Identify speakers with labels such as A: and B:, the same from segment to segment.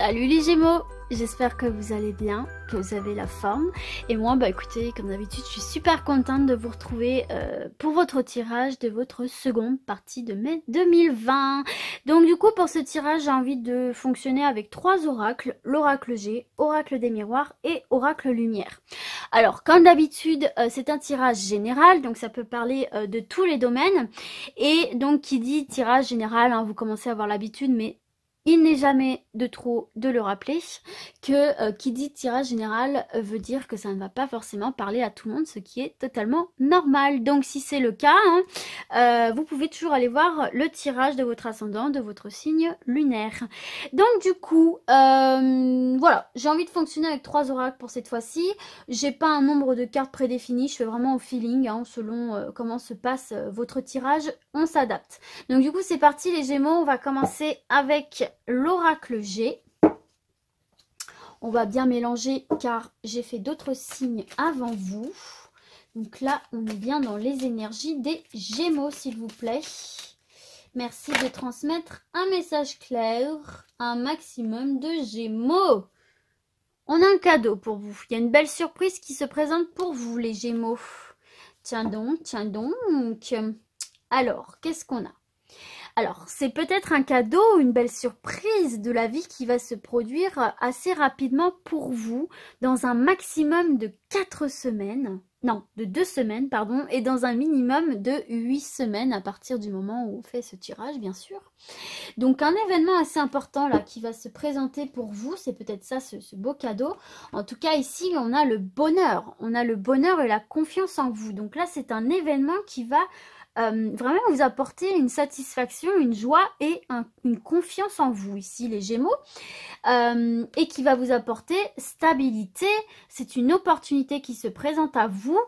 A: Salut les Gémeaux, j'espère que vous allez bien, que vous avez la forme. Et moi, bah écoutez, comme d'habitude, je suis super contente de vous retrouver pour votre tirage de votre seconde partie de mai 2020. Donc du coup, pour ce tirage, j'ai envie de fonctionner avec 3 oracles. L'oracle G, oracle des miroirs et oracle lumière. Alors, comme d'habitude, c'est un tirage général, donc ça peut parler de tous les domaines. Et donc, qui dit tirage général, hein, vous commencez à avoir l'habitude, mais il n'est jamais de trop de le rappeler que qui dit tirage général veut dire que ça ne va pas forcément parler à tout le monde, ce qui est totalement normal. Donc si c'est le cas, hein, vous pouvez toujours aller voir le tirage de votre ascendant, de votre signe lunaire. Donc du coup, voilà, j'ai envie de fonctionner avec 3 oracles pour cette fois-ci. J'ai pas un nombre de cartes prédéfini, je fais vraiment au feeling, hein, selon comment se passe votre tirage, on s'adapte. Donc du coup c'est parti les Gémeaux, on va commencer avec l'oracle G. On va bien mélanger car j'ai fait d'autres signes avant vous. Donc là, on est bien dans les énergies des Gémeaux, s'il vous plaît. Merci de transmettre un message clair à un maximum de Gémeaux. On a un cadeau pour vous. Il y a une belle surprise qui se présente pour vous, les Gémeaux. Tiens donc, tiens donc. Alors, qu'est-ce qu'on a ? Alors, c'est peut-être un cadeau, une belle surprise de la vie qui va se produire assez rapidement pour vous, dans un maximum de 4 semaines, non, de 2 semaines, pardon, et dans un minimum de 8 semaines à partir du moment où on fait ce tirage, bien sûr. Donc, un événement assez important là qui va se présenter pour vous, c'est peut-être ça, ce beau cadeau. En tout cas, ici, on a le bonheur et la confiance en vous. Donc là, c'est un événement qui va vraiment vous apporter une satisfaction, une joie et une confiance en vous ici les Gémeaux, et qui va vous apporter stabilité. C'est une opportunité qui se présente à vous,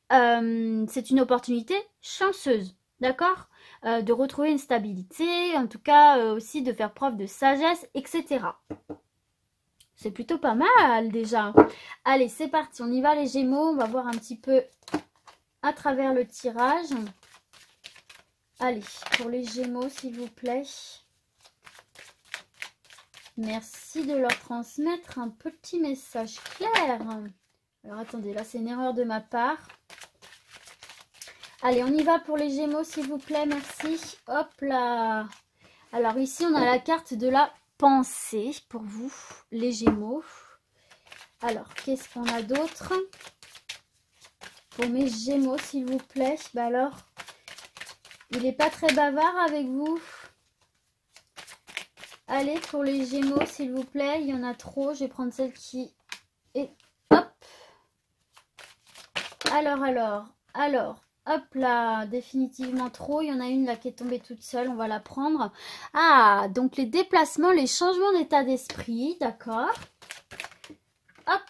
A: c'est une opportunité chanceuse, d'accord, de retrouver une stabilité, en tout cas aussi de faire preuve de sagesse, etc. C'est plutôt pas mal déjà. Allez, c'est parti, on y va les Gémeaux, on va voir un petit peu à travers le tirage. Allez, pour les Gémeaux, s'il vous plaît. Merci de leur transmettre un petit message clair. Alors, attendez, là, c'est une erreur de ma part. Allez, on y va pour les Gémeaux, s'il vous plaît. Merci. Hop là. Alors, ici, on a la carte de la pensée pour vous, les Gémeaux. Alors, qu'est-ce qu'on a d'autre? Pour mes Gémeaux, s'il vous plaît. Bah alors... il n'est pas très bavard avec vous. Allez, pour les Gémeaux, s'il vous plaît. Il y en a trop. Je vais prendre celle qui est... hop. Alors. Hop là. Définitivement trop. Il y en a une là qui est tombée toute seule. On va la prendre. Ah, donc les déplacements, les changements d'état d'esprit. D'accord. Hop.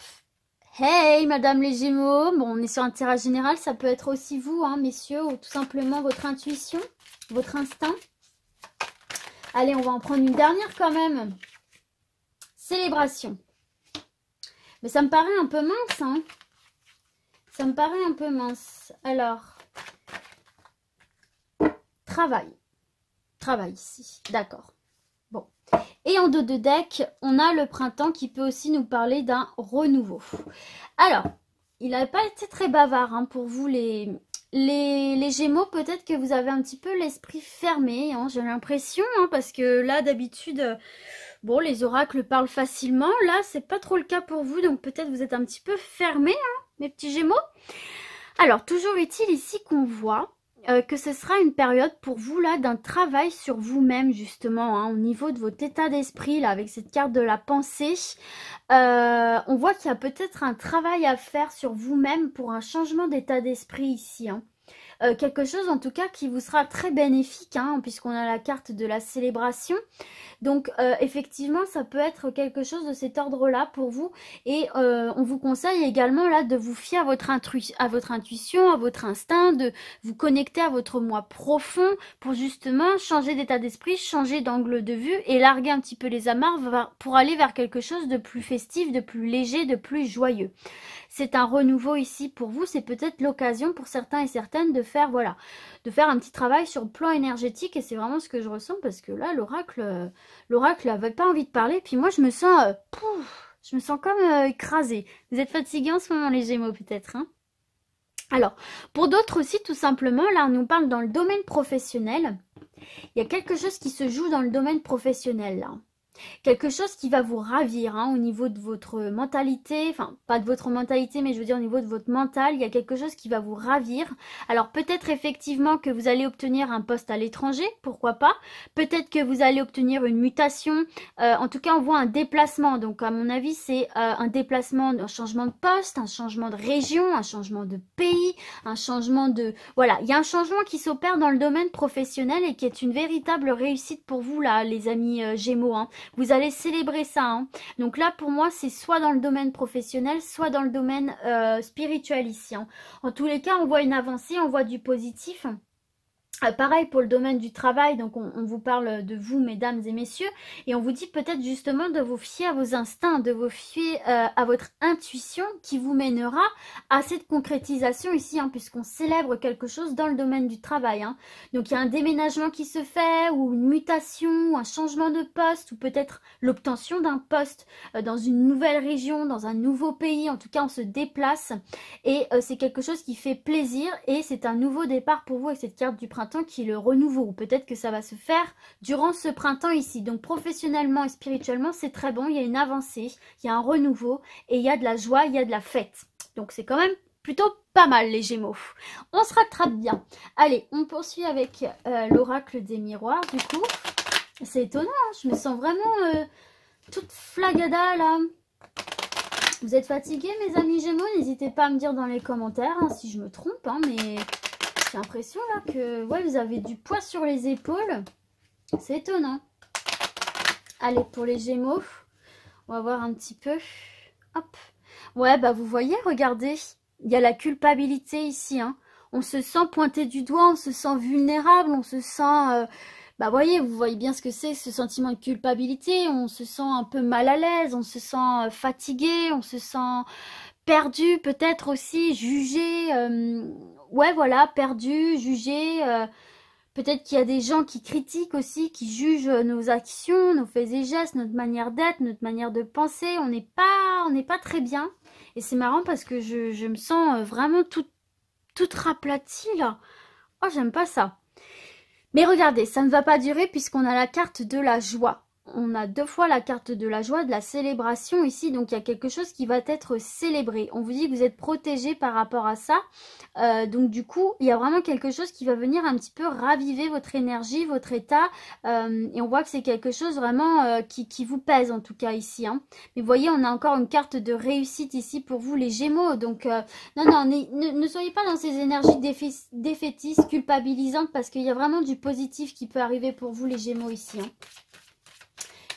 A: Hey, madame les Gémeaux, bon, on est sur un tirage général, ça peut être aussi vous, hein, messieurs, ou tout simplement votre intuition, votre instinct. Allez, on va en prendre une dernière quand même. Célébration. Mais ça me paraît un peu mince, hein. Ça me paraît un peu mince. Alors, travail. Travail ici, d'accord. Bon. Et en dos de deck, on a le printemps qui peut aussi nous parler d'un renouveau. Alors, il n'a pas été très bavard hein, pour vous les Gémeaux. Peut-être que vous avez un petit peu l'esprit fermé, hein, j'ai l'impression, hein, parce que là, d'habitude, bon, les oracles parlent facilement. Là, c'est pas trop le cas pour vous, donc peut-être vous êtes un petit peu fermé, hein, mes petits Gémeaux. Alors, toujours est-il ici qu'on voit... que ce sera une période pour vous là d'un travail sur vous-même justement hein, au niveau de votre état d'esprit là avec cette carte de la pensée. On voit qu'il y a peut-être un travail à faire sur vous-même pour un changement d'état d'esprit ici. Hein. Quelque chose en tout cas qui vous sera très bénéfique hein, puisqu'on a la carte de la célébration. Donc effectivement ça peut être quelque chose de cet ordre là pour vous et on vous conseille également là de vous fier à votre intuition, à votre instinct, de vous connecter à votre moi profond pour justement changer d'état d'esprit, changer d'angle de vue et larguer un petit peu les amarres pour aller vers quelque chose de plus festif, de plus léger, de plus joyeux. c'est un renouveau ici pour vous. C'est peut-être l'occasion pour certains et certaines de faire, voilà, de faire un petit travail sur le plan énergétique. Et c'est vraiment ce que je ressens parce que là, l'oracle n'avait pas envie de parler. Puis moi, je me sens, je me sens comme écrasée. Vous êtes fatigués en ce moment, les Gémeaux, peut-être, hein? Alors, pour d'autres aussi, tout simplement, là, on nous parle dans le domaine professionnel. Il y a quelque chose qui se joue dans le domaine professionnel, là. Quelque chose qui va vous ravir hein, au niveau de votre mentalité, enfin pas de votre mentalité mais je veux dire au niveau de votre mental, il y a quelque chose qui va vous ravir. Alors peut-être effectivement que vous allez obtenir un poste à l'étranger, pourquoi pas. Peut-être que vous allez obtenir une mutation, en tout cas on voit un déplacement. Donc à mon avis c'est un déplacement, un changement de poste, un changement de région, un changement de pays, un changement de... Voilà, il y a un changement qui s'opère dans le domaine professionnel et qui est une véritable réussite pour vous là les amis Gémeaux. Hein. Vous allez célébrer ça. Hein. Donc là, pour moi, c'est soit dans le domaine professionnel, soit dans le domaine spirituel ici. Hein. En tous les cas, on voit une avancée, on voit du positif. Pareil pour le domaine du travail, donc on vous parle de vous, mesdames et messieurs, et on vous dit peut-être justement de vous fier à vos instincts, de vous fier à votre intuition qui vous mènera à cette concrétisation ici, hein, puisqu'on célèbre quelque chose dans le domaine du travail. Hein. Donc il y a un déménagement qui se fait, ou une mutation, ou un changement de poste, ou peut-être l'obtention d'un poste dans une nouvelle région, dans un nouveau pays, en tout cas on se déplace, et c'est quelque chose qui fait plaisir, et c'est un nouveau départ pour vous avec cette carte du printemps qui est le renouveau, ou peut-être que ça va se faire durant ce printemps ici. Donc professionnellement et spirituellement c'est très bon, il y a une avancée, il y a un renouveau et il y a de la joie, il y a de la fête. Donc c'est quand même plutôt pas mal les Gémeaux. On se rattrape bien. Allez, on poursuit avec l'oracle des miroirs du coup. C'est étonnant, hein, je me sens vraiment toute flagada là. Vous êtes fatigués mes amis Gémeaux? N'hésitez pas à me dire dans les commentaires hein, si je me trompe, hein, mais... J'ai l'impression là que ouais, vous avez du poids sur les épaules. C'est étonnant. Allez, pour les Gémeaux, on va voir un petit peu. Hop. Ouais, bah vous voyez, regardez. Il y a la culpabilité ici. Hein. On se sent pointé du doigt, on se sent vulnérable, on se sent... bah voyez, vous voyez bien ce que c'est, ce sentiment de culpabilité. On se sent un peu mal à l'aise, on se sent fatigué, on se sent perdu peut-être aussi, jugé... ouais, voilà, perdu, jugé. Peut-être qu'il y a des gens qui critiquent aussi, qui jugent nos actions, nos faits et gestes, notre manière d'être, notre manière de penser. On n'est pas très bien. Et c'est marrant parce que je me sens vraiment toute raplatie là. Oh, j'aime pas ça. Mais regardez, ça ne va pas durer puisqu'on a la carte de la joie. On a deux fois la carte de la joie, de la célébration ici. Donc, il y a quelque chose qui va être célébré. On vous dit que vous êtes protégé par rapport à ça. Donc, du coup, il y a vraiment quelque chose qui va venir un petit peu raviver votre énergie, votre état. Et on voit que c'est quelque chose vraiment qui vous pèse, en tout cas, ici. Hein. Mais vous voyez, on a encore une carte de réussite ici pour vous, les Gémeaux. Donc, non, ne soyez pas dans ces énergies défaitistes, culpabilisantes, parce qu'il y a vraiment du positif qui peut arriver pour vous, les Gémeaux, ici. Hein.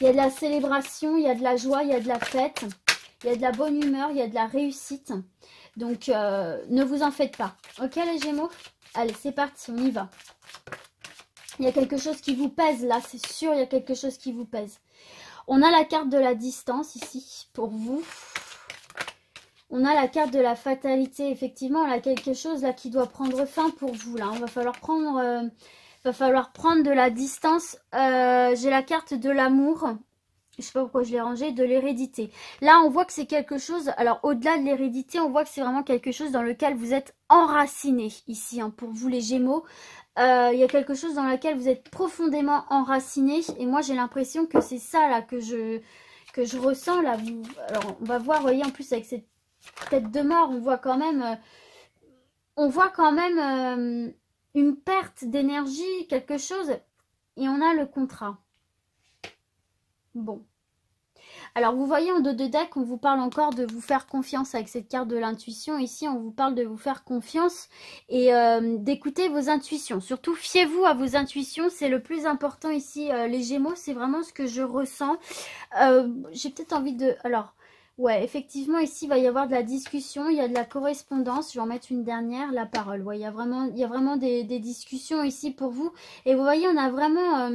A: Il y a de la célébration, il y a de la joie, il y a de la fête, il y a de la bonne humeur, il y a de la réussite. Donc, ne vous en faites pas. Ok, les Gémeaux? Allez, c'est parti, on y va. Il y a quelque chose qui vous pèse, là, c'est sûr, il y a quelque chose qui vous pèse. On a la carte de la distance, ici, pour vous. On a la carte de la fatalité, effectivement, on a quelque chose, là, qui doit prendre fin pour vous, là. On va falloir prendre... va falloir prendre de la distance. J'ai la carte de l'amour. Je sais pas pourquoi je l'ai rangée. De l'hérédité. Là, on voit que c'est quelque chose... Alors, au-delà de l'hérédité, on voit que c'est vraiment quelque chose dans lequel vous êtes enraciné. Ici, hein, pour vous les Gémeaux. Il y a quelque chose dans lequel vous êtes profondément enraciné. Et moi, j'ai l'impression que c'est ça là que je ressens. Là. Alors, on va voir, vous voyez, en plus, avec cette tête de mort, on voit quand même... une perte d'énergie, quelque chose, et on a le contrat. Bon. Alors, vous voyez, en dos de deck, on vous parle encore de vous faire confiance avec cette carte de l'intuition. Ici, on vous parle de vous faire confiance et d'écouter vos intuitions. Surtout, fiez-vous à vos intuitions, c'est le plus important ici, les Gémeaux. C'est vraiment ce que je ressens. J'ai peut-être envie de... Alors, Ouais, effectivement, ici, il va y avoir de la discussion, il y a de la correspondance. Je vais en mettre une dernière, la parole. Ouais, il y a vraiment des discussions ici pour vous. Et vous voyez, on a vraiment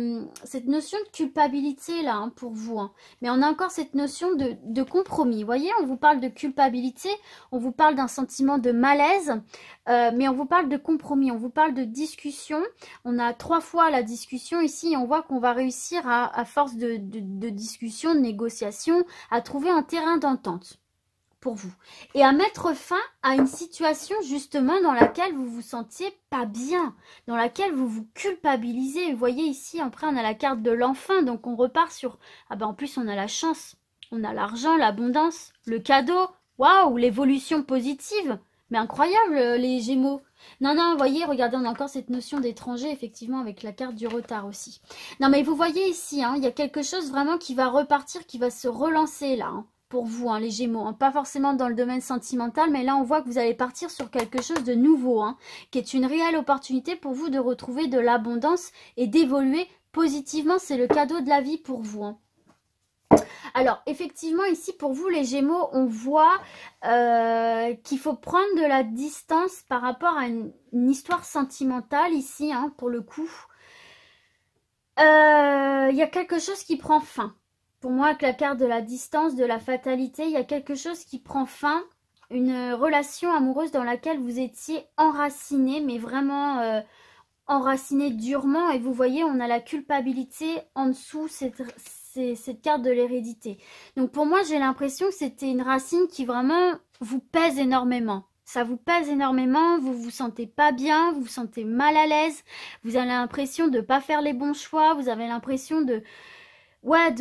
A: cette notion de culpabilité là hein, pour vous. Hein. Mais on a encore cette notion de compromis. Vous voyez, on vous parle de culpabilité, on vous parle d'un sentiment de malaise, mais on vous parle de compromis, on vous parle de discussion. On a 3 fois la discussion ici et on voit qu'on va réussir à force de discussion, de négociation, à trouver un terrain d'entente pour vous et à mettre fin à une situation justement dans laquelle vous vous sentiez pas bien, dans laquelle vous vous culpabilisez. Vous voyez ici, après on a la carte de l'enfant, donc on repart sur, ah ben en plus on a la chance, on a l'argent, l'abondance, le cadeau, waouh, l'évolution positive, mais incroyable les Gémeaux. Non, non, vous voyez, regardez, on a encore cette notion d'étranger, effectivement, avec la carte du retard aussi. Non, mais vous voyez ici, hein, il y a quelque chose vraiment qui va repartir, qui va se relancer là, hein, pour vous, hein, les Gémeaux. Hein. Pas forcément dans le domaine sentimental, mais là, on voit que vous allez partir sur quelque chose de nouveau, hein, qui est une réelle opportunité pour vous de retrouver de l'abondance et d'évoluer positivement. C'est le cadeau de la vie pour vous, hein. Alors, effectivement, ici, pour vous, les Gémeaux, on voit qu'il faut prendre de la distance par rapport à une histoire sentimentale, ici, hein, pour le coup. Il y a quelque chose qui prend fin. Pour moi, avec la carte de la distance, de la fatalité, il y a quelque chose qui prend fin. Une relation amoureuse dans laquelle vous étiez enraciné, mais vraiment enraciné durement. Et vous voyez, on a la culpabilité en dessous, cette carte de l'hérédité. Donc pour moi, j'ai l'impression que c'était une racine qui vraiment vous pèse énormément. Ça vous pèse énormément, vous vous sentez pas bien, vous vous sentez mal à l'aise, vous avez l'impression de pas faire les bons choix, vous avez l'impression de... Ouais,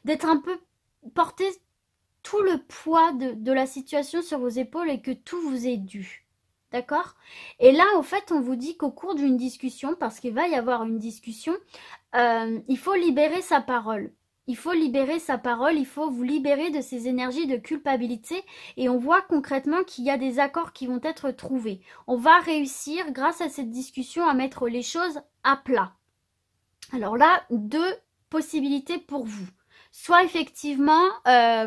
A: d'être un peu porté tout le poids de la situation sur vos épaules et que tout vous est dû. D'accord? Et là, au fait, on vous dit qu'au cours d'une discussion, parce qu'il va y avoir une discussion, il faut libérer sa parole. Il faut libérer sa parole, il faut vous libérer de ces énergies de culpabilité. Et on voit concrètement qu'il y a des accords qui vont être trouvés. On va réussir, grâce à cette discussion, à mettre les choses à plat. Alors là, 2 possibilités pour vous. Soit effectivement,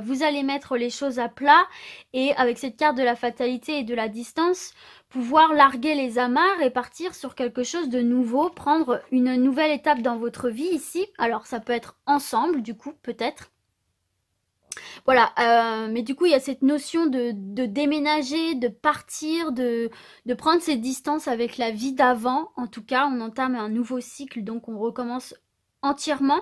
A: vous allez mettre les choses à plat et avec cette carte de la fatalité et de la distance, pouvoir larguer les amarres et partir sur quelque chose de nouveau, prendre une nouvelle étape dans votre vie ici. Alors ça peut être ensemble du coup, peut-être. Voilà, mais du coup il y a cette notion de déménager, de partir, de prendre ses distances avec la vie d'avant. En tout cas, on entame un nouveau cycle, donc on recommence entièrement.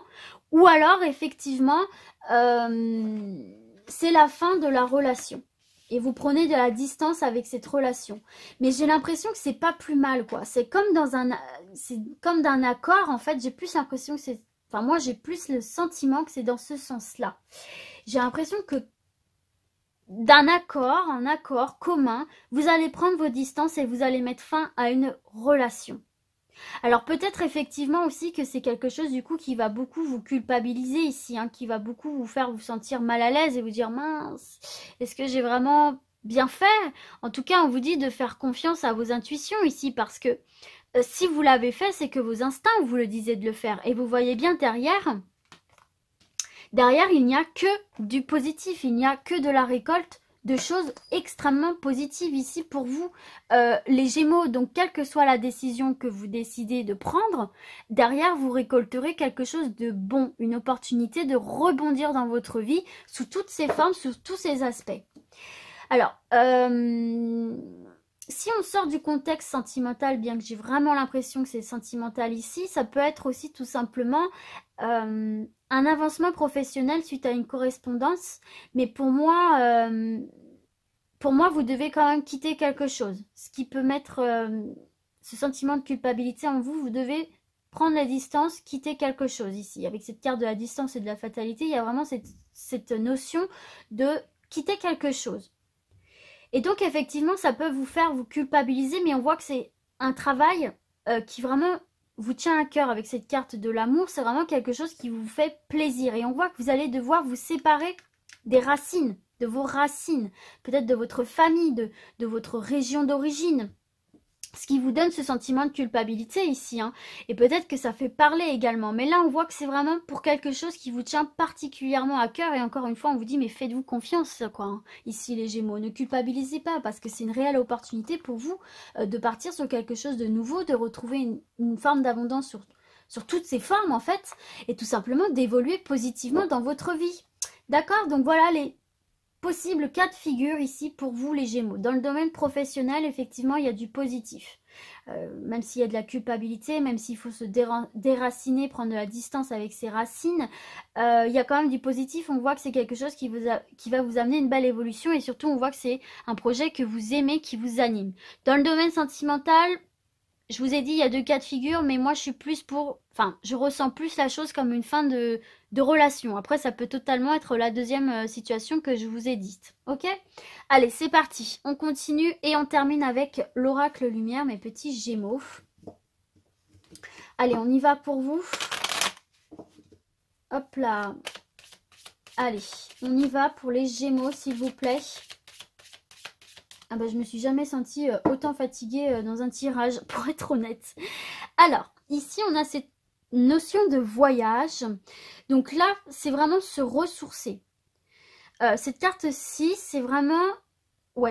A: Ou alors, effectivement, c'est la fin de la relation. Et vous prenez de la distance avec cette relation. Mais j'ai l'impression que c'est pas plus mal, quoi. C'est comme d'un accord, en fait. J'ai plus l'impression que c'est... Enfin, moi, j'ai plus le sentiment que c'est dans ce sens-là. J'ai l'impression que d'un accord, un accord commun, vous allez prendre vos distances et vous allez mettre fin à une relation. Alors peut-être effectivement aussi que c'est quelque chose du coup qui va beaucoup vous culpabiliser ici, hein, qui va beaucoup vous faire vous sentir mal à l'aise et vous dire mince, est-ce que j'ai vraiment bien fait? En tout cas, on vous dit de faire confiance à vos intuitions ici parce que si vous l'avez fait, c'est que vos instincts vous le disaient de le faire. Et vous voyez bien derrière, il n'y a que du positif, il n'y a que de la récolte de choses extrêmement positives ici pour vous, les Gémeaux. Donc, quelle que soit la décision que vous décidez de prendre, derrière, vous récolterez quelque chose de bon, une opportunité de rebondir dans votre vie sous toutes ses formes, sous tous ses aspects. Alors, si on sort du contexte sentimental, bien que j'ai vraiment l'impression que c'est sentimental ici, ça peut être aussi tout simplement un avancement professionnel suite à une correspondance. Mais pour moi, vous devez quand même quitter quelque chose. Ce qui peut mettre ce sentiment de culpabilité en vous, vous devez prendre la distance, quitter quelque chose ici. Avec cette carte de la distance et de la fatalité, il y a vraiment cette notion de quitter quelque chose. Et donc, effectivement, ça peut vous faire vous culpabiliser, mais on voit que c'est un travail qui vraiment vous tient à cœur avec cette carte de l'amour. C'est vraiment quelque chose qui vous fait plaisir. Et on voit que vous allez devoir vous séparer des racines, de vos racines, peut-être de votre famille, de votre région d'origine. ce qui vous donne ce sentiment de culpabilité ici, hein. Et peut-être que ça fait parler également. Mais là, on voit que c'est vraiment pour quelque chose qui vous tient particulièrement à cœur. Et encore une fois, on vous dit, mais faites-vous confiance, quoi, hein. Ici, les Gémeaux, ne culpabilisez pas, parce que c'est une réelle opportunité pour vous de partir sur quelque chose de nouveau, de retrouver une forme d'abondance sur toutes ces formes, en fait, et tout simplement d'évoluer positivement dans votre vie. D'accord? Donc voilà les possible cas de figure ici pour vous les Gémeaux. Dans le domaine professionnel, effectivement, il y a du positif. Même s'il y a de la culpabilité, même s'il faut se déraciner, prendre de la distance avec ses racines, il y a quand même du positif. On voit que c'est quelque chose qui va vous amener une belle évolution et surtout, on voit que c'est un projet que vous aimez, qui vous anime. Dans le domaine sentimental, je vous ai dit, il y a deux cas de figure, mais moi, je suis plus pour... Enfin, je ressens plus la chose comme une fin de relation. Après, ça peut totalement être la deuxième situation que je vous ai dite. Ok? Allez, c'est parti. On continue et on termine avec l'oracle lumière, mes petits Gémeaux. Allez, on y va pour vous. Hop là. Allez, on y va pour les Gémeaux, s'il vous plaît. Ah bah, je me suis jamais sentie autant fatiguée dans un tirage, pour être honnête. Alors, ici, on a cette notion de voyage. Donc là, c'est vraiment se ressourcer. Cette carte-ci, c'est vraiment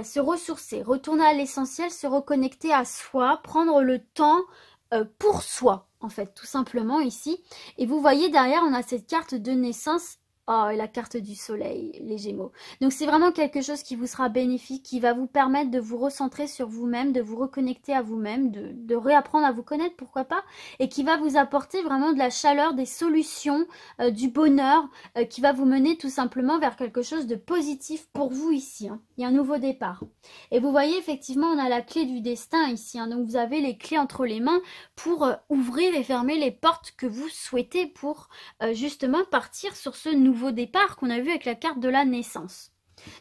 A: se ressourcer, retourner à l'essentiel, se reconnecter à soi, prendre le temps pour soi, en fait, tout simplement ici. Et vous voyez, derrière, on a cette carte de naissance. Oh, et la carte du soleil, les Gémeaux. Donc, c'est vraiment quelque chose qui vous sera bénéfique, qui va vous permettre de vous recentrer sur vous-même, de vous reconnecter à vous-même, de réapprendre à vous connaître, pourquoi pas, et qui va vous apporter vraiment de la chaleur, des solutions, du bonheur, qui va vous mener tout simplement vers quelque chose de positif pour vous ici, hein. Il y a un nouveau départ. Et vous voyez, effectivement, on a la clé du destin ici, hein. Donc, vous avez les clés entre les mains pour ouvrir et fermer les portes que vous souhaitez pour justement partir sur ce nouveau départ qu'on a vu avec la carte de la naissance.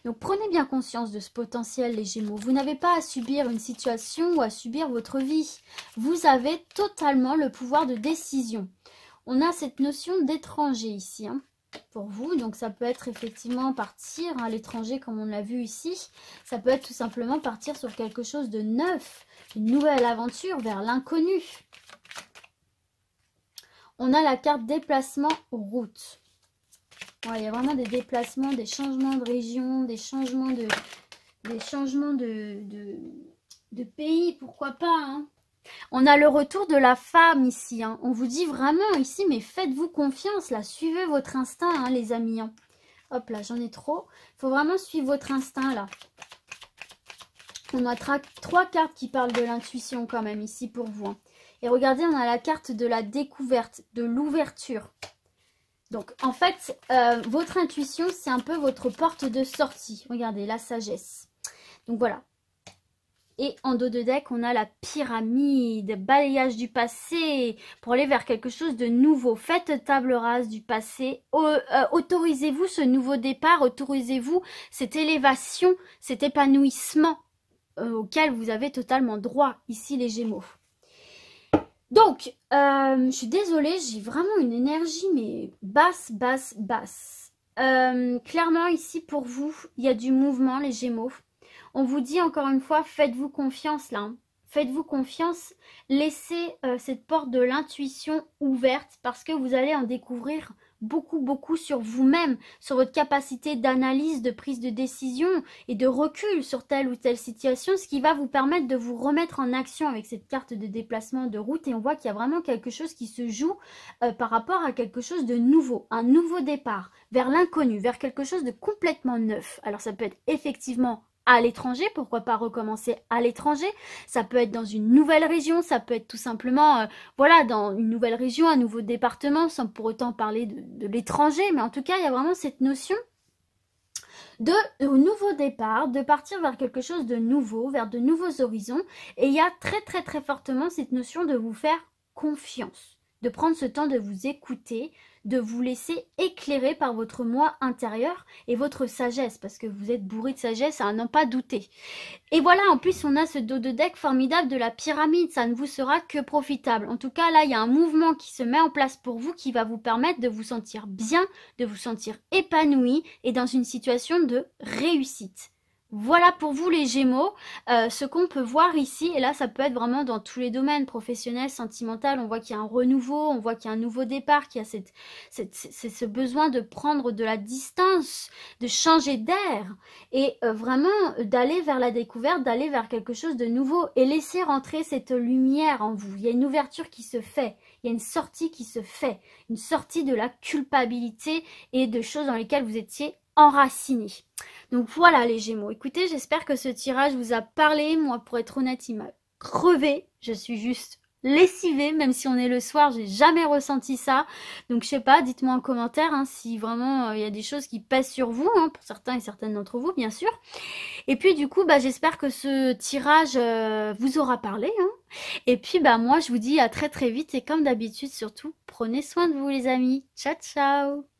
A: Donc prenez bien conscience de ce potentiel les Gémeaux. Vous n'avez pas à subir une situation ou à subir votre vie. Vous avez totalement le pouvoir de décision. On a cette notion d'étranger ici, hein, pour vous. Donc ça peut être effectivement partir à l'étranger comme on l'a vu ici. Ça peut être tout simplement partir sur quelque chose de neuf, une nouvelle aventure vers l'inconnu. On a la carte déplacement route. Ouais, il y a vraiment des déplacements, des changements de région, des changements de pays, pourquoi pas, hein. On a le retour de la femme ici, hein. On vous dit vraiment ici, mais faites-vous confiance, là, suivez votre instinct, hein, les amis, hein. Hop là, j'en ai trop. Il faut vraiment suivre votre instinct, là. On a trois cartes qui parlent de l'intuition quand même ici pour vous, hein. Et regardez, on a la carte de la découverte, de l'ouverture. Donc, en fait, votre intuition, c'est un peu votre porte de sortie. Regardez, la sagesse. Donc, voilà. Et en dos de deck, on a la pyramide, balayage du passé, pour aller vers quelque chose de nouveau. Faites table rase du passé. Autorisez-vous ce nouveau départ, autorisez-vous cette élévation, cet épanouissement auquel vous avez totalement droit, ici les Gémeaux. Donc, je suis désolée, j'ai vraiment une énergie, mais basse, basse, basse. Clairement, ici, pour vous, il y a du mouvement, les Gémeaux. On vous dit encore une fois, faites-vous confiance, là, hein. Faites-vous confiance. Laissez cette porte de l'intuition ouverte parce que vous allez en découvrir beaucoup, beaucoup sur vous-même, sur votre capacité d'analyse, de prise de décision et de recul sur telle ou telle situation, ce qui va vous permettre de vous remettre en action avec cette carte de déplacement de route. Et on voit qu'il y a vraiment quelque chose qui se joue par rapport à quelque chose de nouveau, un nouveau départ vers l'inconnu, vers quelque chose de complètement neuf. Alors ça peut être effectivement à l'étranger, pourquoi pas recommencer à l'étranger, ça peut être dans une nouvelle région, ça peut être tout simplement, voilà, dans une nouvelle région, un nouveau département, sans pour autant parler de l'étranger, mais en tout cas, il y a vraiment cette notion de nouveau départ, de partir vers quelque chose de nouveau, vers de nouveaux horizons, et il y a très très très fortement cette notion de vous faire confiance, de prendre ce temps de vous écouter, de vous laisser éclairer par votre moi intérieur et votre sagesse, parce que vous êtes bourré de sagesse à n'en pas douter. Et voilà, en plus, on a ce dos de deck formidable de la pyramide, ça ne vous sera que profitable. En tout cas, là, il y a un mouvement qui se met en place pour vous qui va vous permettre de vous sentir bien, de vous sentir épanoui et dans une situation de réussite. Voilà pour vous les Gémeaux, ce qu'on peut voir ici, et là ça peut être vraiment dans tous les domaines, professionnel, sentimental, on voit qu'il y a un renouveau, on voit qu'il y a un nouveau départ, qu'il y a ce besoin de prendre de la distance, de changer d'air, et vraiment d'aller vers la découverte, d'aller vers quelque chose de nouveau, et laisser rentrer cette lumière en vous. Il y a une ouverture qui se fait, il y a une sortie qui se fait, une sortie de la culpabilité et de choses dans lesquelles vous étiez enracinés. Donc voilà les Gémeaux, écoutez, j'espère que ce tirage vous a parlé. Moi, pour être honnête, il m'a crevé. Je suis juste lessivée, même si on est le soir, j'ai jamais ressenti ça. Donc je sais pas, dites-moi en commentaire hein, si vraiment il y a des choses qui pèsent sur vous, hein, pour certains et certaines d'entre vous, bien sûr. Et puis du coup, j'espère que ce tirage vous aura parlé. Hein. Et puis moi, je vous dis à très très vite et comme d'habitude, surtout, prenez soin de vous les amis. Ciao ciao.